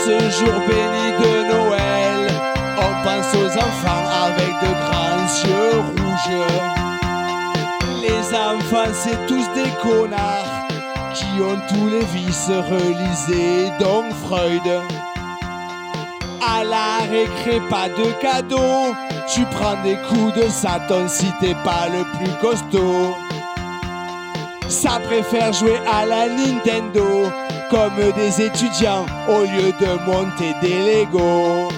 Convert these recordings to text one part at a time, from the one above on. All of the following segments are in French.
ce jour béni de Noël, on pense aux enfants avec de grands yeux rouges. Les enfants c'est tous des connards qui ont tous les vices, relisez donc Freud. À la récré pas de cadeaux, tu prends des coups de Satan si t'es pas le plus costaud. Ça préfère jouer à la Nintendo comme des étudiants au lieu de monter des Lego.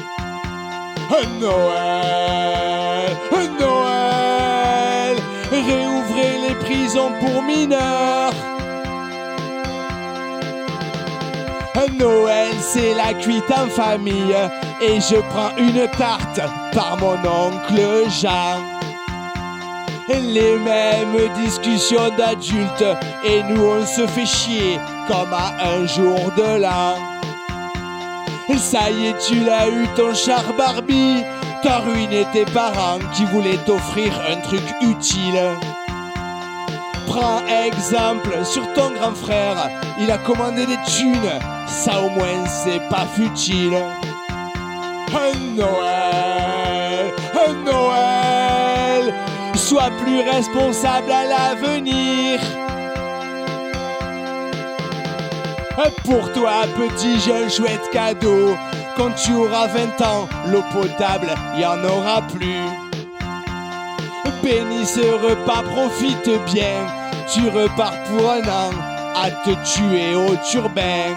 Noël, Noël, réouvrez les prisons pour mineurs. Noël c'est la cuite en famille et je prends une tarte par mon oncle Jean. Les mêmes discussions d'adultes et nous on se fait chier comme à un jour de l'an. Ça y est tu l'as eu ton char Barbie, t'as ruiné tes parents qui voulaient t'offrir un truc utile. Prends exemple sur ton grand frère, il a commandé des thunes, ça au moins c'est pas futile. Noël, Noël, sois plus responsable à l'avenir. Pour toi petit j'ai un chouette cadeau, quand tu auras 20 ans, l'eau potable y en aura plus. Bénis ce repas, profite bien, tu repars pour un an à te tuer au turbin.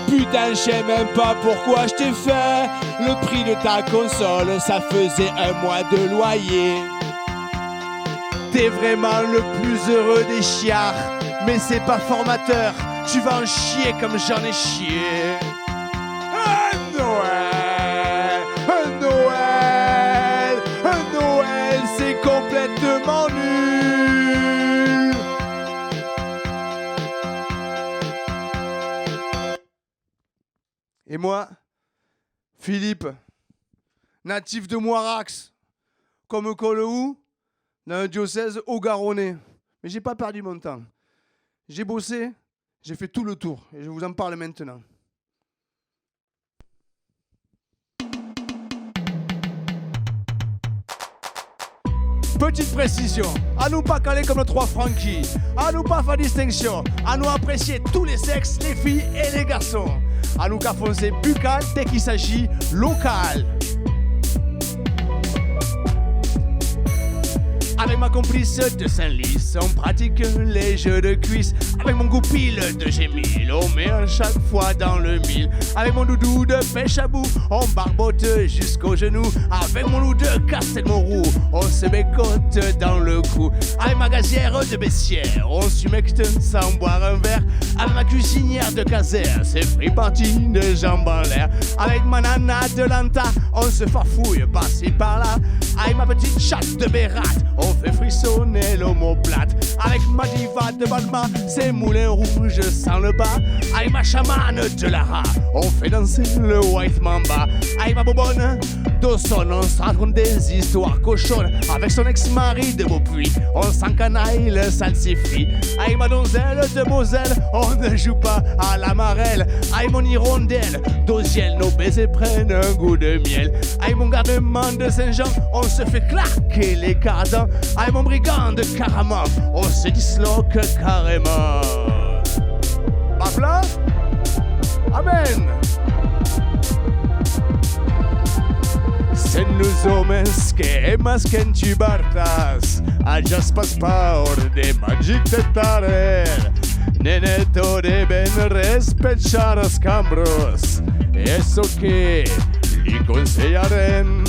Putain, je sais même pas pourquoi je t'ai fait. Le prix de ta console, ça faisait un mois de loyer. T'es vraiment le plus heureux des chiards, mais c'est pas formateur, tu vas en chier comme j'en ai chié. Noël, Noël, Noël, c'est complètement nul. Et moi, Philippe, natif de Moirax, comme Colehou, dans un diocèse haut-garonnais. Mais j'ai pas perdu mon temps. J'ai bossé, j'ai fait tout le tour et je vous en parle maintenant. Petite précision, à nous pas caler comme le 3 Frankie, à nous pas faire distinction, à nous apprécier tous les sexes, les filles et les garçons, à nous qu'à foncer buccal dès qu'il s'agit local. Avec ma complice de Saint-Lys, on pratique les jeux de cuisse. Avec mon goupil de Gémil, on met à chaque fois dans le mille. Avec mon doudou de pêche à bout, on barbote jusqu'aux genoux. Avec mon loup de Castelmourou, on se bécote dans le cou. Avec ma gazière de Bessières, on s'humecte sans boire un verre. Avec ma cuisinière de Caser, c'est free party de jambes en l'air. Avec ma nana de Lanta, on se farfouille par-ci par-là. Avec ma petite chatte de Bérat, on fait frissonner l'omoplate. Avec ma diva de Balma, c'est moulin rouge sans le bas. Avec ma chamane de Lara, on fait danser le white mamba. Avec ma bobonne d'Aussonne, on se raconte des histoires cochonnes. Avec son ex-mari de Beaupuy, on s'encanaille le salsifis. Avec ma donzelle de Moselle, on ne joue pas à la marelle. Avec mon hirondelle d'Osiel, nos baisers prennent un goût de miel. Avec mon gardement de Saint-Jean, on se fait claquer les cardans. Avec mon brigand de Caraman, on se disloque carrément. Pafla? Amen. Sen los homens que masquen tubartas, allá paspaor de magic de tarer. Neneto deben respetar los cambros, eso que li conseillarem.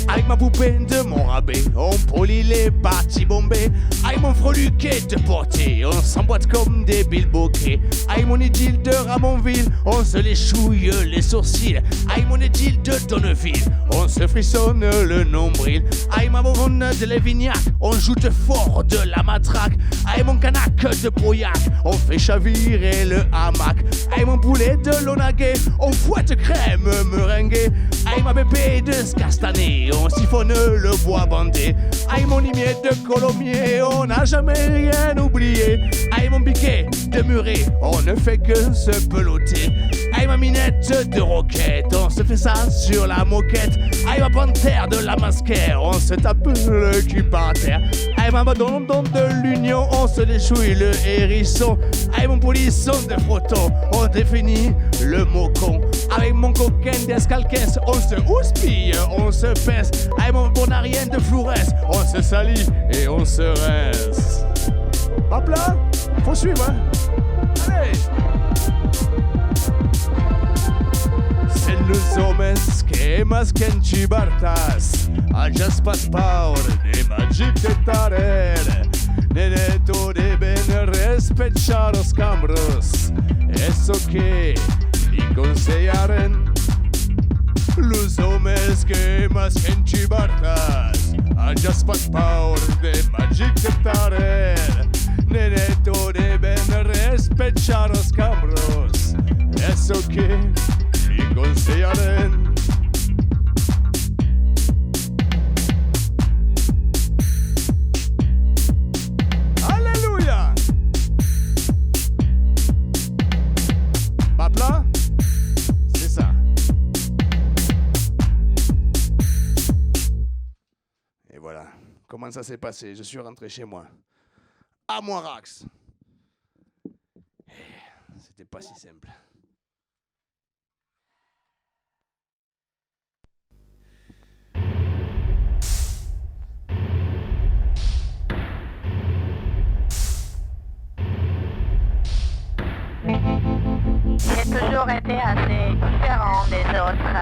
Avec ma poupée de mon rabais, on polie les parties bombées. Avec mon freluquet de portée, on s'emboîte comme des bilboquets. Avec mon idylle de Ramonville, on se les chouille les sourcils. Avec mon idylle de Donneville, on se frissonne le nombril. Avec ma bonne de Lévignac, on joute fort de la matraque. Avec mon canac de Pauillac, on fait chavirer le hamac. Avec mon poulet de Lonaguet, on fouette crème meringuée. Avec ma bébé de Scastané, on s'y siphonne le bois bandé. Aïe mon limier de colomier, on n'a jamais rien oublié. Aïe mon piquet de muret, on ne fait que se peloter. Aïe ma minette de roquette, on se fait ça sur la moquette. Aïe ma panthère de la masquère, on se tape le cul par terre. Aïe ma madone de l'union, on se déchouille le hérisson. Aïe mon polisson de frotton, on définit le mot con. Avec mon coquin d'escalquès, on se houspille, on se pèse. Aïe mon bonarien de flourès, on se salit et on se reste. Hop là, faut suivre, hein. Allez. C'est le zomens que masquen cibartas, ajas paspaur de magic de tarer. Neneto deben respetar los cambros, eso que li consellaren. Los homes que masquen cibartas, ajas paspaur de magic de tarer. Neneto deben respetar los cambros, eso que li consellaren. Alléluia. Bapla, c'est ça. Et voilà, comment ça s'est passé? Je suis rentré chez moi. À Moirax. C'était pas si simple. J'ai toujours été assez différent des autres.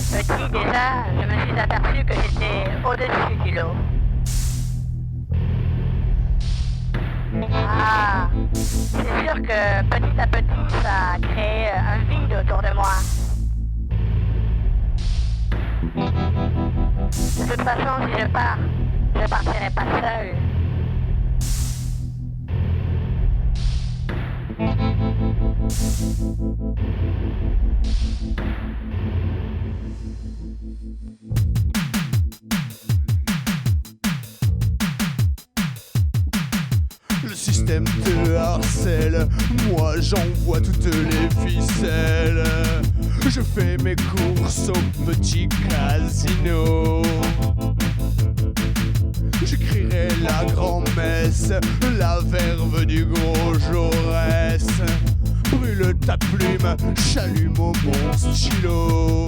Petit déjà, je me suis aperçu que j'étais au-dessus du lot. Ah, c'est sûr que petit à petit, ça a créé un vide autour de moi. De toute façon, si je pars, je partirai pas seul. Le système te harcèle, moi j'envoie toutes les ficelles. Je fais mes courses au petit casino. J'écrirai la grand-messe, la verve du gros Jaurès. Brûle ta plume, j'allume au mon stylo.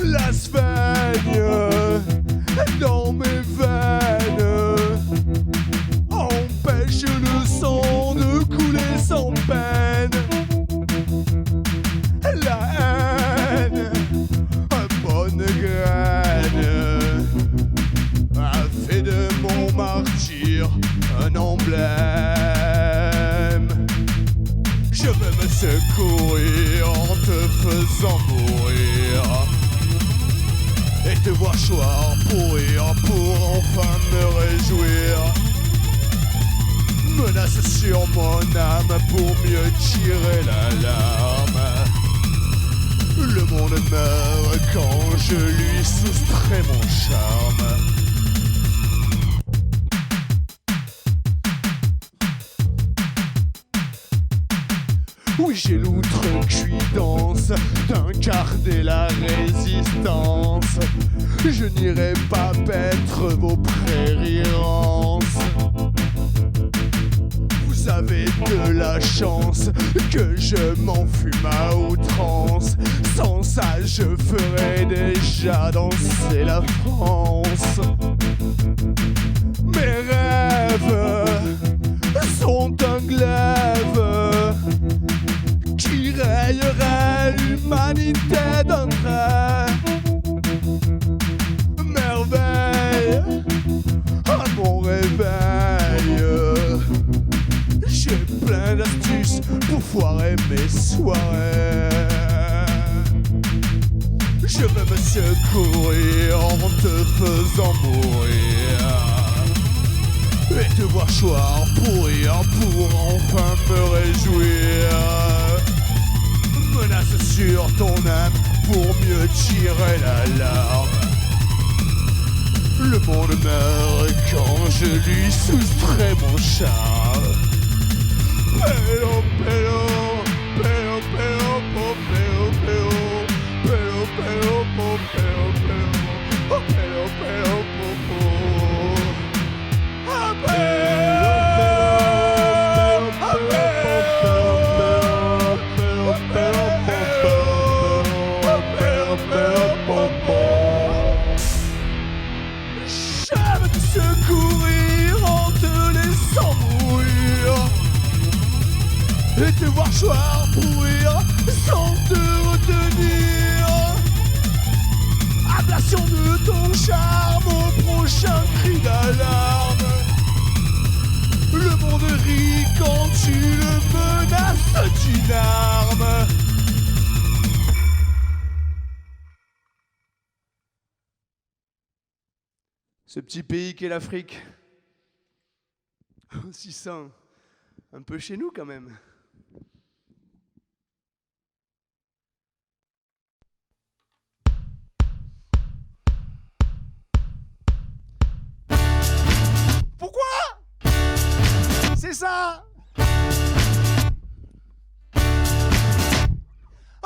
La sphaigne dans mes veines empêche le sang de couler sans peine. La haine, bonne graine, a fait de mon martyr un emblème. Je vais me secourir en te faisant mourir et te voir choir pourrir pour enfin me réjouir. Menace sur mon âme pour mieux tirer l'alarme. Le monde meurt quand je lui soustrais mon charme. Oui, j'ai l'outrecuidance d'incarner la résistance. Je n'irai pas paître vos prairies rances. Vous avez de la chance que je m'enfume à outrance. Sans ça, je ferais déjà danser la France. Mes rêves sont un glaive qui rayerait l'humanité d'un trait. Merveille à mon réveil, j'ai plein d'astuces pour foirer mes soirées. Je vais me secourir en te faisant mourir et te voir choir pourrir pour enfin me réjouir. menace sur ton âme pour mieux tirer l'alarme. Le monde meurt quand je lui soustrais mon char. Pélo, pélo, pélo, pélo, pélo, pélo, pélo, pélo, pélo, pélo, pélo, pélo, j'aime te secourir en te laissant mourir et te voir choir pourrir sans te retenir. Ablation de ton charme au prochain cri d'alarme. Le monde rit quand tu le menaces d'une arme. Ce petit pays qu'est l'Afrique, aussi sain, un peu chez nous quand même. Pourquoi? C'est ça.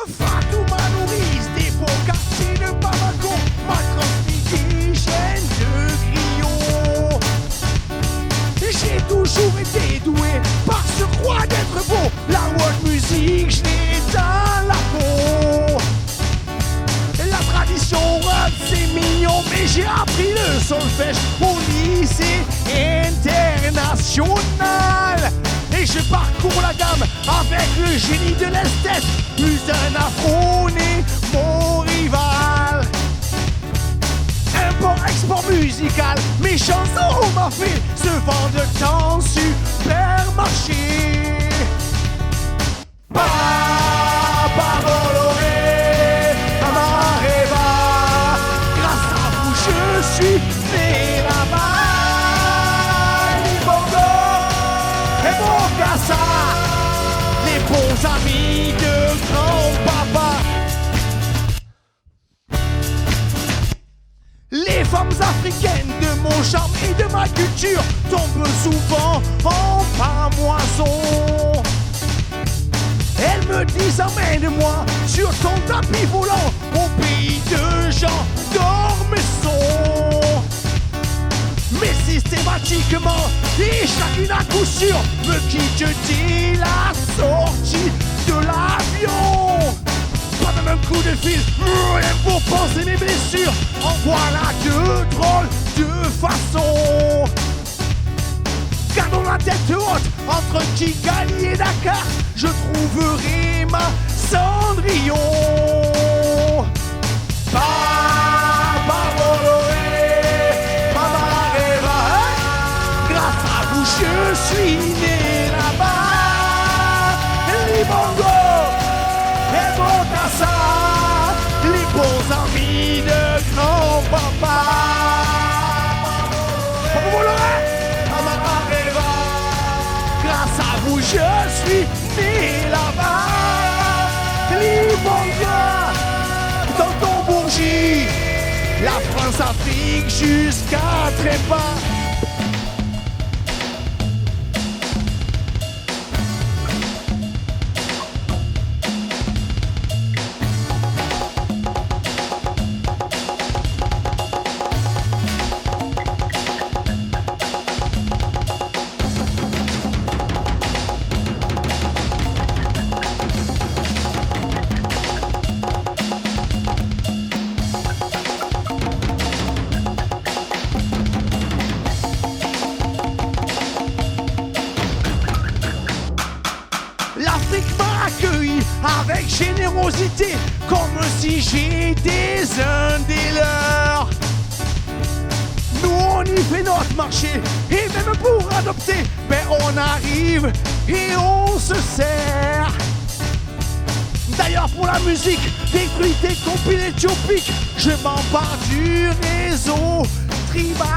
Fatouma nourrice des beaux quartiers de Bamako, ma indigène de griot. J'ai toujours été doué par ce croix d'être beau. La world music, je l'ai dans la peau. La tradition rap, c'est mignon, mais j'ai appris le solfège au lycée international. Et je parcours la gamme avec le génie de l'esthète. Plus d'un afro n'est mon rival. Import-export musical, mes chansons m'a fait se vendre dans supermarché. Bolloré, Amareva, grâce à vous je suis né là-bas. Libongo et Bokassa, les bons amis de grand-papa. Les femmes africaines de mon charme et de ma culture tombent souvent en pamoison. Elles me disent emmène-moi sur ton tapis volant au pays de Jean d'Ormesson. Mais systématiquement et chacune à coup sûr me quitte dès la sortie de l'avion. Pas de même coup de fil, rien pour penser mes blessures. En voilà deux drôles de façon. Gardons la tête haute entre Kigali et Dakar. Je trouverai ma Cendrillon. Bolloré, Amareva, grâce à vous je suis né là-bas. Libongo et Bokassa, les bons amis de grand-papa. Bolloré, Amareva, grâce à vous je suis né là-bas. Libongo, Tonton Bourgie, la France-Afrique jusqu'à Trépas. L'Afrique m'a accueilli avec générosité, comme si j'étais un des leurs. Nous on y fait notre marché, et même pour adopter, ben on arrive et on se sert. D'ailleurs pour la musique, des truites et compiles éthiopiques, je m'empare du réseau tribal.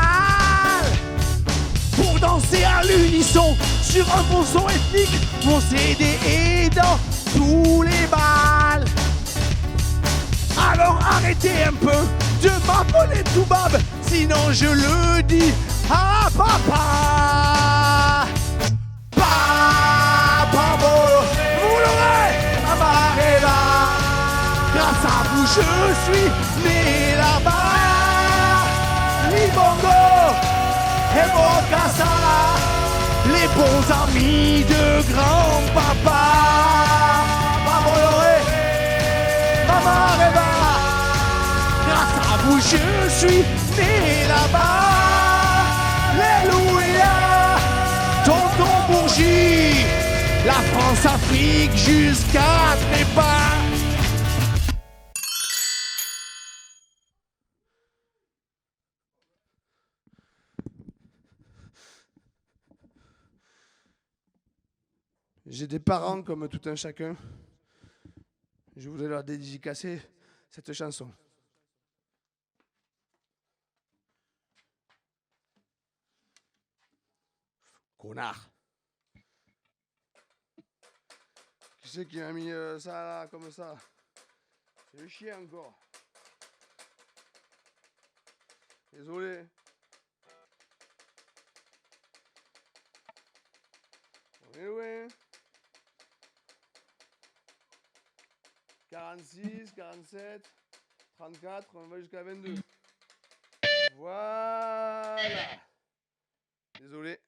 Pour danser à l'unisson sur un bon son ethnique, mon CD est dans tous les bals. Alors arrêtez un peu de m'appeler tout bab, sinon je le dis à papa. Papa, vous l'aurez, Mama Reba. Grâce à vous je suis né là-bas. Libongo et Bokassa, les bons amis de grand-papa. Papa, Loré, Mama Reba. Grâce à vous je suis né là-bas. Alléluia. Tonton Bourgie, la France-Afrique jusqu'à Trépas. J'ai des parents comme tout un chacun. Je voudrais leur dédicacer cette chanson. Connard. Qui c'est qui m'a mis ça là, comme ça? C'est le chien encore. Désolé. On est loin. 46, 47, 34, on va jusqu'à 22. Voilà. Désolé.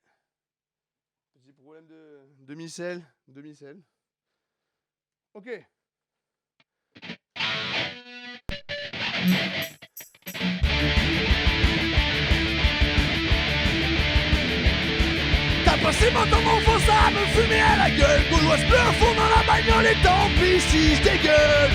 Petit problème de demi-sel. Ok. T'as passé mon temps enfance à me fumer à la gueule. Gauloise bleu à fond dans la bagnole et tant pis si je dégueule.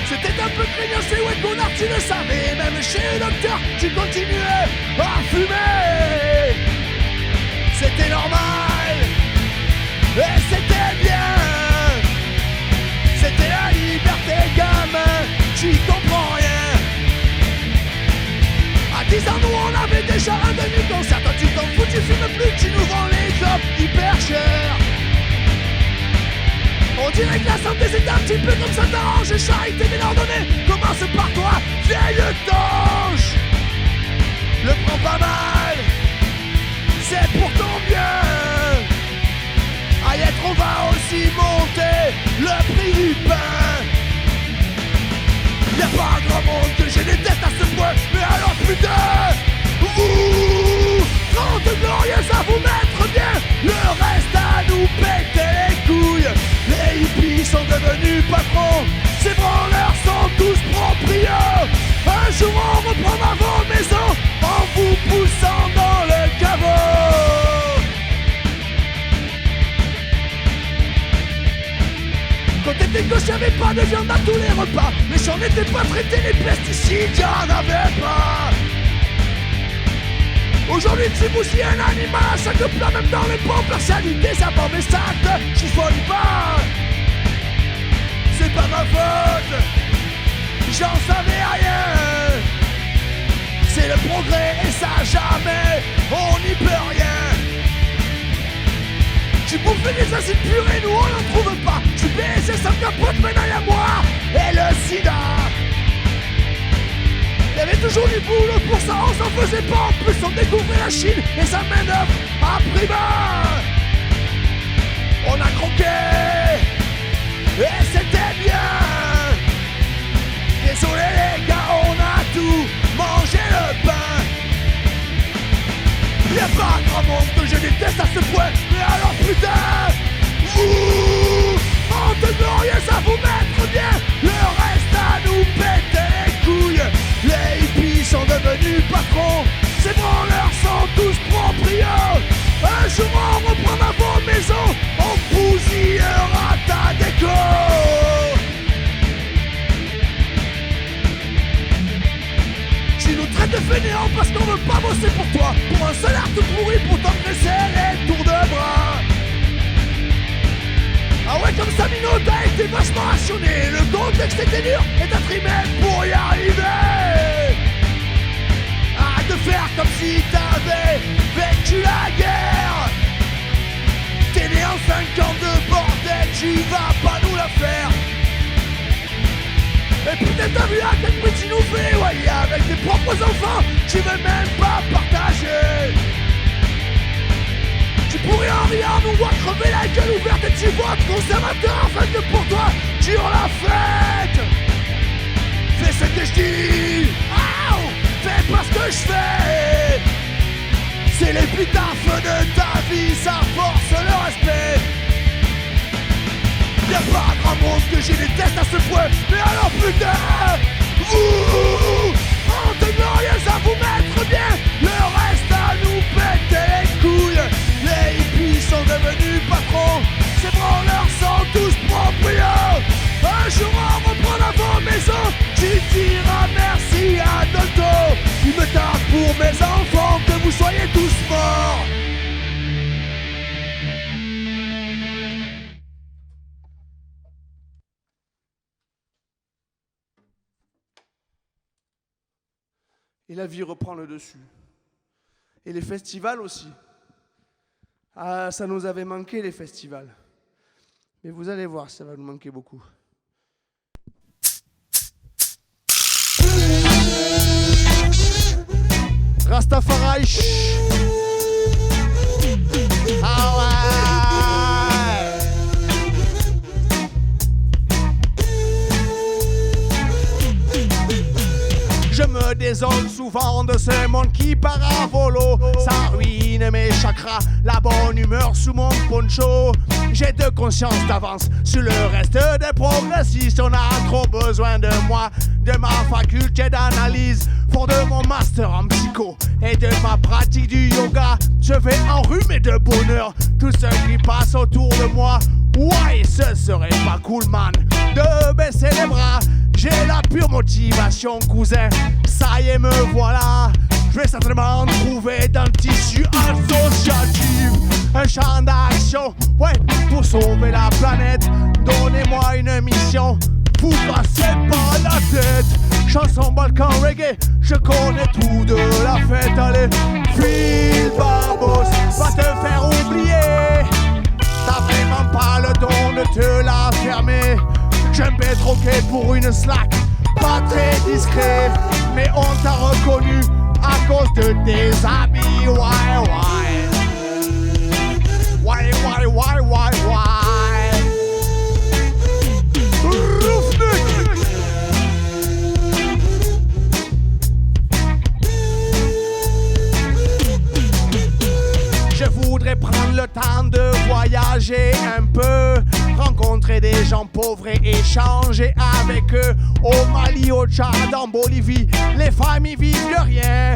C'était un peu craignancé, ouais connard tu le savais. Même chez le docteur tu continuais à fumer. C'était normal et c'était bien. C'était la liberté gamin, tu comprends rien. À 10 ans nous on avait déjà un demi-concert. Toi tu t'en fous, tu fumes plus, tu nous vends les clopes hyper chères. On dirait que la santé c'est un petit peu comme ça t'arrange. Charité bien ordonnée, commence par toi, vieille tanche. Le prends pas mal, c'est pour ton bien. Aïe, on va aussi monter le prix du pain. Y'a pas un grand monde que je déteste à ce point. Mais alors putain, vous 30 glorieuses à vous mettre bien. Le reste à nous péter les couilles. Les hippies sont devenus patrons. Ces branleurs sont tous proprios. Un jour on reprendra vos maisons en vous poussant dans le caveau. Quand t'étais gauche, y'avait pas de viande à tous les repas. Les champs n'étaient pas traités, les pesticides, y'en avait pas. Aujourd'hui, tu bousilles un animal à chaque plat, même dans les pompes, partialité, ça va mes sacs, chiffonne pas. C'est pas ma faute, j'en savais rien. C'est le progrès et ça jamais, on n'y peut rien. Tu bouffais des acides purs et nous on n'en trouve pas. Tu baisais sans capote, maintenant y'a moi et le sida. Y'avait toujours du boulot pour ça, on s'en faisait pas. En plus on découvrait la Chine et sa main d'œuvre à prix bas. On a croqué et c'était bien. Désolé les gars, on a tout mangé le pain. Y'a pas grand monde que je déteste à ce point. Mais alors putain, vous 30 glorieuses à vous mettre bien. Le reste à nous péter les couilles. Les hippies sont devenus patrons. Ces branleurs sont tous proprios. Un jour on reprendra vos maisons. On bousillera ta déco. Tu nous traites de fainéants parce qu'on veut pas bosser pour toi. Pour un salaire tout pourri pour t'engraisser les tours de bras. Ah ouais, comme ça Mino, t'as été vachement rationné. Le contexte était dur et t'as trimé pour y arriver. Arrête de faire comme si t'avais vécu la guerre. T'es né en 5 ans de bordel, tu vas pas nous la faire. putain t'as vu à quel point tu nous fais, ouais, avec tes propres enfants, tu veux même pas partager. Tu pourrais en rien nous voir crever la gueule ouverte et tu votes conservateur afin que pour toi dure la fête. Fais ce que je dis, fais pas ce que je fais. C'est l'épitaphe de ta vie, ça force le respect. Y'a pas grand monde que je déteste à ce point, mais alors putain, honte glorieuse à vous mettre bien, le reste à nous péter les couilles. Les hippies sont devenus patrons, ces branleurs sont tous proprios. Un jour on reprendra vos maisons, tu diras merci à Dolto. Il me tarde pour mes enfants que vous soyez tous morts. Et la vie reprend le dessus. Et les festivals aussi. Ah, ça nous avait manqué les festivals. Mais vous allez voir, ça va nous manquer beaucoup. Rastafari. Ah ouais. Je me désole souvent de ce monde qui part à volo. Ça ruine mes chakras, la bonne humeur sous mon poncho. J'ai de conscience d'avance sur le reste des progressistes. On a trop besoin de moi, de ma faculté d'analyse, fort de mon master en psycho et de ma pratique du yoga. Je vais enrhumer de bonheur tout ce qui passe autour de moi. Ouais, ce serait pas cool, man, de baisser les bras. J'ai la pure motivation, cousin. Ça y est, me voilà. Je vais certainement trouver dans le tissu associatif un champ d'action, ouais, pour sauver la planète. Donnez-moi une mission, vous cassez pas la tête. Chanson Balkan reggae, je connais tout de la fête. Allez, Phil Barbos va te faire oublier. T'as vraiment pas le don de te la fermer. J'aime bien troquer pour une slack, pas très discret, mais on t'a reconnu à cause de tes habits. Ouais, Je voudrais prendre le temps de voyager un peu, rencontrer des gens pauvres et échanger avec eux. Au Mali, au Tchad, en Bolivie, les familles vivent de rien.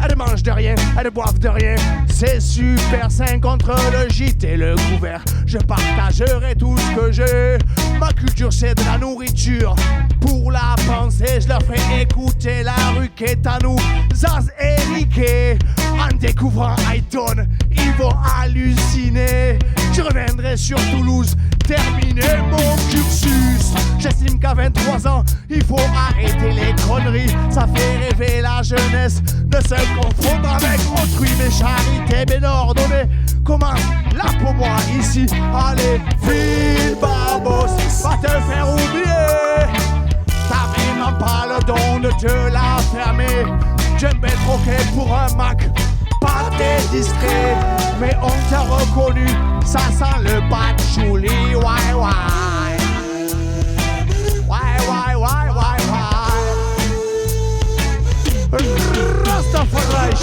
Elles mangent de rien, elles boivent de rien. C'est super sain contre le gîte et le couvert. Je partagerai tout ce que j'ai. Ma culture c'est de la nourriture. Pour la pensée, je leur ferai écouter la rue qui est à nous. Zaz et Riquet, en découvrant Highton, ils vont halluciner. Je reviendrai sur Toulouse, terminer mon cursus. J'estime qu'à 23 ans, il faut arrêter les conneries. Ça fait rêver la jeunesse de se confondre avec autrui. Mais charité bien ordonnée commence là pour moi ici. Allez, Phil Barbos va te faire oublier. T'as vraiment pas le don de te la fermer. J'aime bien troquer pour un Mac, pas très discret, mais on t'a reconnu, ça sent le patchouli. Ouais, ouais. Ouais, ouais, ouais, ouais, ouais. Rastafari.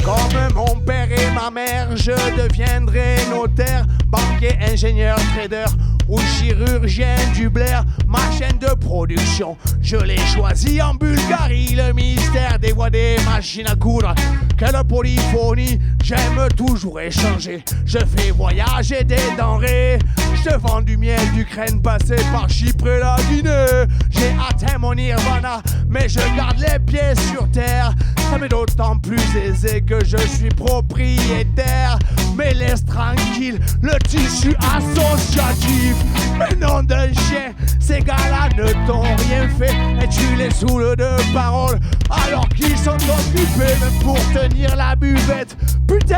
Comme mon père et ma mère, je deviendrai notaire, banquier, ingénieur, trader ou chirurgien du Blair. Ma chaîne de production, je l'ai choisie en Bulgarie. Le mystère des voix des machines à coudre, quelle polyphonie. J'aime toujours échanger, je fais voyager des denrées. Je te vends du miel d'Ukraine passé par Chypre et la Guinée. J'ai atteint mon nirvana, mais je garde les pieds sur terre. Ça m'est d'autant plus aisé que je suis propriétaire. Mais laisse tranquille le tissu associatif. Mais nom d'un chien, ces gars-là ne t'ont rien fait et tu les saoules de paroles. Alors alors qu'ils sont occupés même pour tenir la buvette. Putain,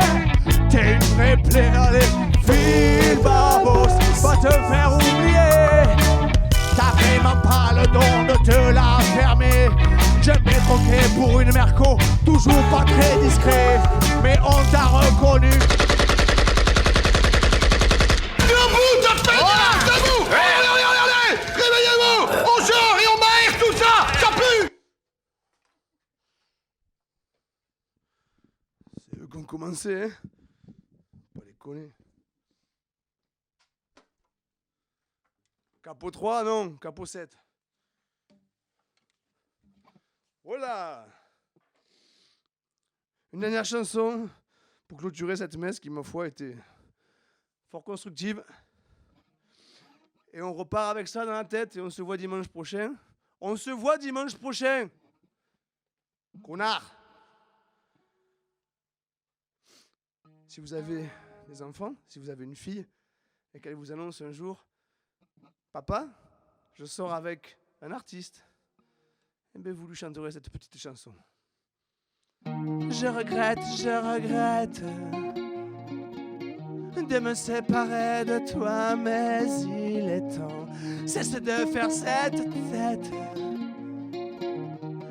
t'es une vraie plaie, allez, file babos, va te faire oublier. T'as vraiment pas le don de te la fermer. J'aime bien troquer pour une merco, toujours pas très discret, mais on t'a reconnu. Debout, de pédale, debout. Allez, réveillez-vous. On sort et on maïre tout ça, ça pue. C'est eux qui ont commencé, hein. Pas les connaître. Capot 3, non, capot 7. Voilà. Une dernière chanson pour clôturer cette messe qui, ma foi, était fort constructive. Et on repart avec ça dans la tête et on se voit dimanche prochain. On se voit dimanche prochain. Connard. Si vous avez des enfants, si vous avez une fille et qu'elle vous annonce un jour: papa, je sors avec un artiste, eh bien vous lui chanterez cette petite chanson. Je regrette de me séparer de toi, mais il est temps. Cesse de faire cette tête.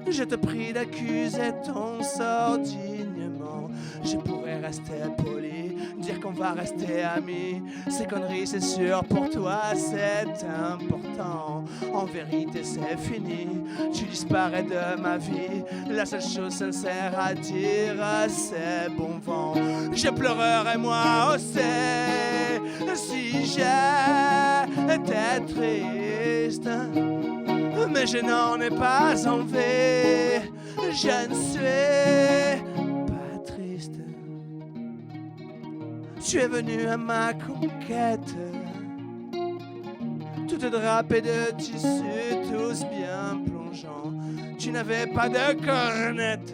Je te prie d'accuser ton sort dignement. Je pourrais rester poli, dire qu'on va rester amis. Ces conneries, c'est sûr, pour toi, c'est important. En vérité, c'est fini. Tu disparais de ma vie. La seule chose sincère à dire, c'est bon vent. Je pleurerai moi aussi si j'étais triste. Mais je n'en ai pas envie. Je ne suis pas triste. Tu es venu à ma conquête, toute drapée de tissus, tous bien plongeants. Tu n'avais pas de cornette.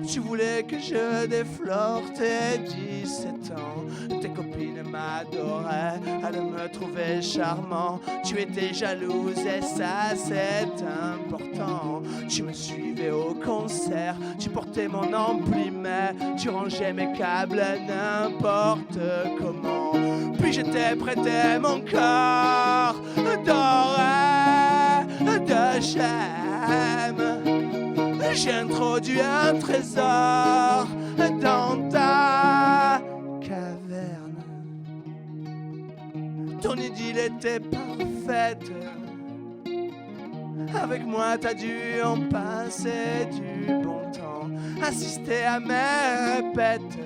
Tu voulais que je déflore tes 17 ans. Tes copines m'adoraient, elles me trouvaient charmant. Tu étais jalouse et ça c'est important. Tu me suivais au concert, tu portais mon ampli, mais tu rangeais mes câbles n'importe comment. Puis je t'ai prêté mon corps doré de gemme. J'ai introduit un trésor dans ta caverne. Ton idylle était parfaite. Avec moi t'as dû en passer du bon temps. Assister à mes répètes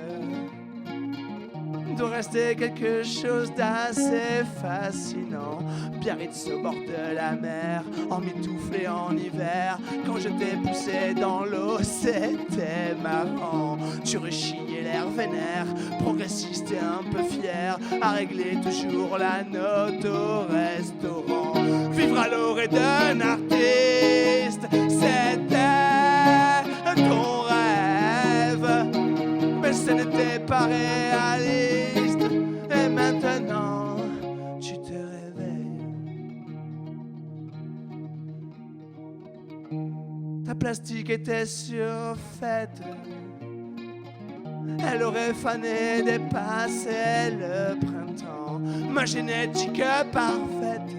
doit rester quelque chose d'assez fascinant. Biarritz au bord de la mer, emmitouflé en hiver. Quand je t'ai poussé dans l'eau, c'était marrant. Tu rechignais l'air vénère, progressiste et un peu fier, à régler toujours la note au restaurant. Vivre à l'orée d'un artiste, c'était ton rêve, mais ce n'était pas réaliste. Et maintenant, tu te réveilles. Ta plastique était surfaite. Elle aurait fané dépasser le printemps. Ma génétique parfaite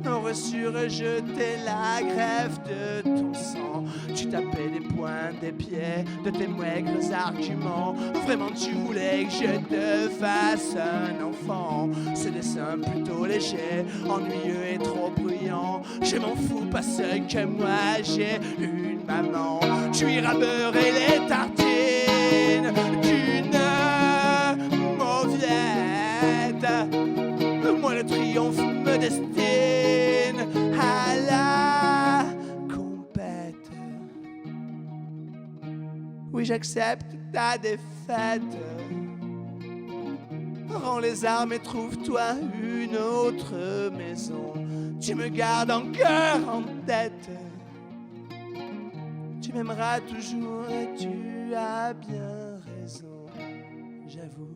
aurait su rejeter la greffe de ton sang. Tu tapais des poings des pieds de tes maigres arguments. Vraiment tu voulais que je te fasse un enfant. Ce dessin plutôt léger, ennuyeux et trop bruyant. Je m'en fous parce que moi j'ai une maman. Tu iras beurrer les tartines d'une mauviette. Moi le triomphe me destine à la compète. Oui, j'accepte ta défaite. Rends les armes et trouve-toi une autre maison. Tu me gardes en cœur, en tête. Tu m'aimeras toujours et tu as bien raison, j'avoue.